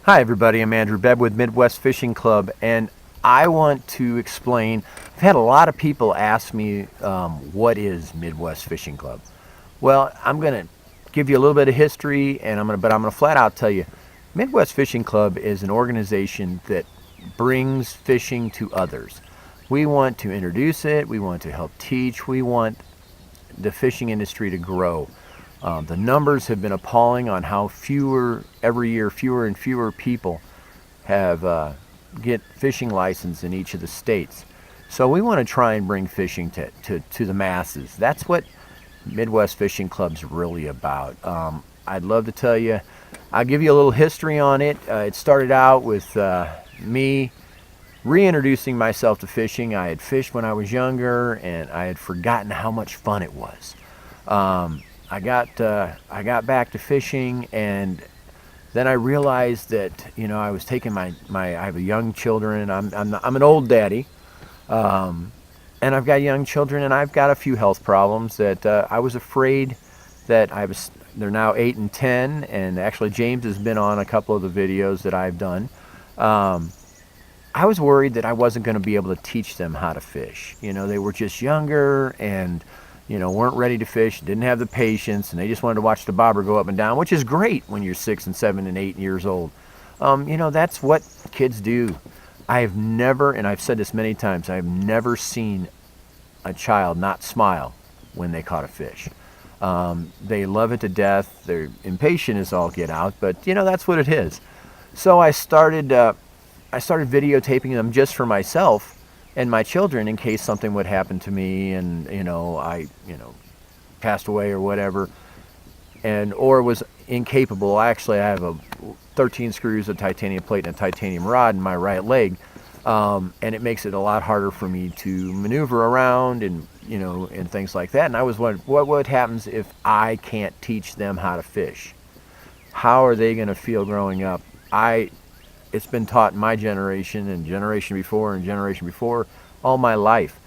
Hi everybody, I'm Andrew Bebb with Midwest Fishing Club, and I want to explain. I've had a lot of people ask me what is Midwest Fishing Club. Well, I'm going to give you a little bit of history, and I'm going to flat out tell you, Midwest Fishing Club is an organization that brings fishing to others. We want to introduce it, we want to help teach, we want the fishing industry to grow. The numbers have been appalling on how every year, fewer and fewer people have get fishing license in each of the states. So we want to try and bring fishing to the masses. That's what Midwest Fishing Club's really about. I'd love to tell you, I'll give you a little history on it. It started out with me reintroducing myself to fishing. I had fished when I was younger, and I had forgotten how much fun it was. I got back to fishing, and then I realized that I was taking I have young children. I'm an old daddy, and I've got young children, and I've got a few health problems that I was afraid that They're now 8 and 10, and actually James has been on a couple of the videos that I've done. I was worried that I wasn't going to be able to teach them how to fish. They were just younger and weren't ready to fish, didn't have the patience, and they just wanted to watch the bobber go up and down, which is great when you're 6 and 7 and 8 years old. That's what kids do. I have never, and I've said this many times, I've never seen a child not smile when they caught a fish. They love it to death. They're impatient as all get out, but that's what it is. So I started videotaping them just for myself and my children in case something would happen to me and I passed away or whatever, or was incapable. Actually, I have 13 screws, a titanium plate, and a titanium rod in my right leg, and it makes it a lot harder for me to maneuver around and and things like that. And I was wondering, what happens if I can't teach them how to fish? How are they going to feel growing up? It's been taught in my generation and generation before all my life.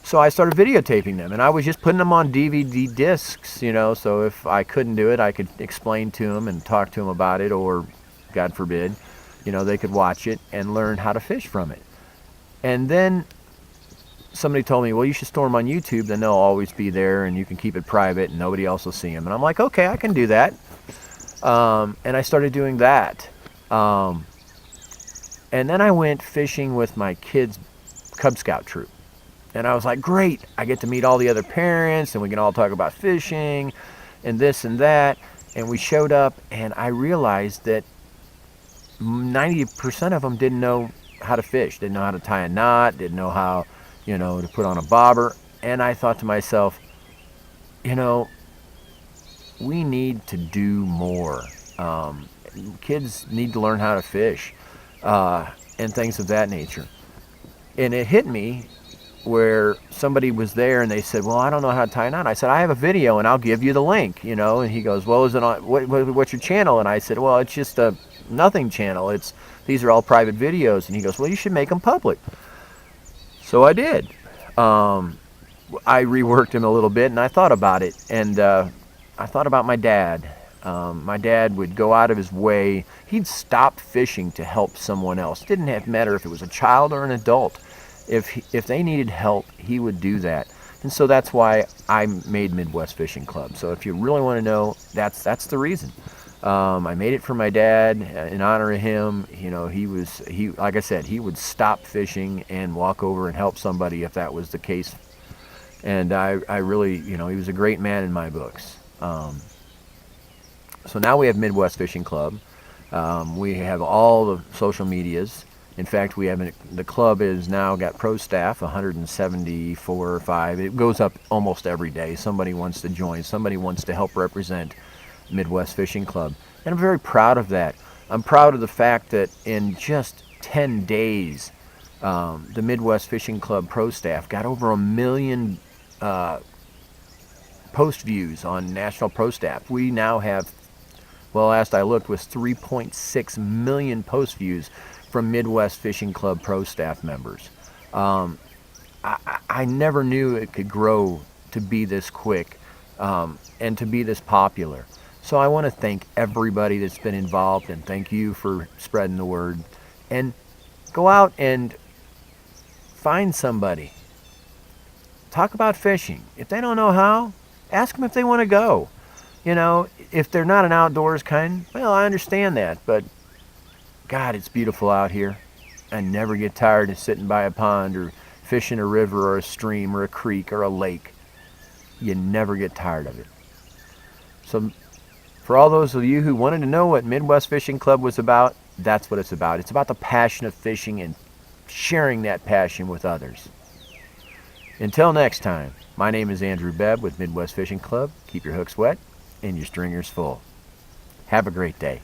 So I started videotaping them, and I was just putting them on DVD discs, so if I couldn't do it, I could explain to them and talk to them about it, or God forbid, they could watch it and learn how to fish from it. And then somebody told me, well, you should store them on YouTube, then they'll always be there and you can keep it private and nobody else will see them. And I'm like, okay, I can do that. And I started doing that. And then I went fishing with my kids' Cub Scout troop. And I was like, great, I get to meet all the other parents and we can all talk about fishing and this and that. And we showed up, and I realized that 90% of them didn't know how to fish, didn't know how to tie a knot, didn't know how, to put on a bobber. And I thought to myself, we need to do more. Kids need to learn how to fish. And things of that nature. And it hit me where somebody was there and they said, well, I don't know how to tie a knot. I said, I have a video and I'll give you the link, and he goes, well, is it on, what's your channel? And I said, well, it's just a nothing channel. These are all private videos. And he goes, well, you should make them public. So I did. I reworked him a little bit, and I thought about it, and I thought about my dad. My dad would go out of his way. He'd stop fishing to help someone else. It didn't matter if it was a child or an adult. If they needed help, he would do that. And so that's why I made Midwest Fishing Club. So if you really want to know, that's the reason. I made it for my dad in honor of him. He like I said, he would stop fishing and walk over and help somebody if that was the case. And I really, he was a great man in my books. So now we have Midwest Fishing Club. We have all the social medias. In fact, the club has now got pro staff, 174 or 5. It goes up almost every day. Somebody wants to join. Somebody wants to help represent Midwest Fishing Club. And I'm very proud of that. I'm proud of the fact that in just 10 days, the Midwest Fishing Club pro staff got over 1 million post views on National Pro Staff. We now have, well, last I looked, was 3.6 million post views from Midwest Fishing Club pro staff members. I never knew it could grow to be this quick and to be this popular. So I want to thank everybody that's been involved, and thank you for spreading the word. And go out and find somebody. Talk about fishing. If they don't know how, ask them if they want to go. You know, if they're not an outdoors kind, well, I understand that, but God, it's beautiful out here. I never get tired of sitting by a pond or fishing a river or a stream or a creek or a lake. You never get tired of it. So for all those of you who wanted to know what Midwest Fishing Club was about, that's what it's about. It's about the passion of fishing and sharing that passion with others. Until next time, my name is Andrew Bebb with Midwest Fishing Club. Keep your hooks wet and your stringers full. Have a great day.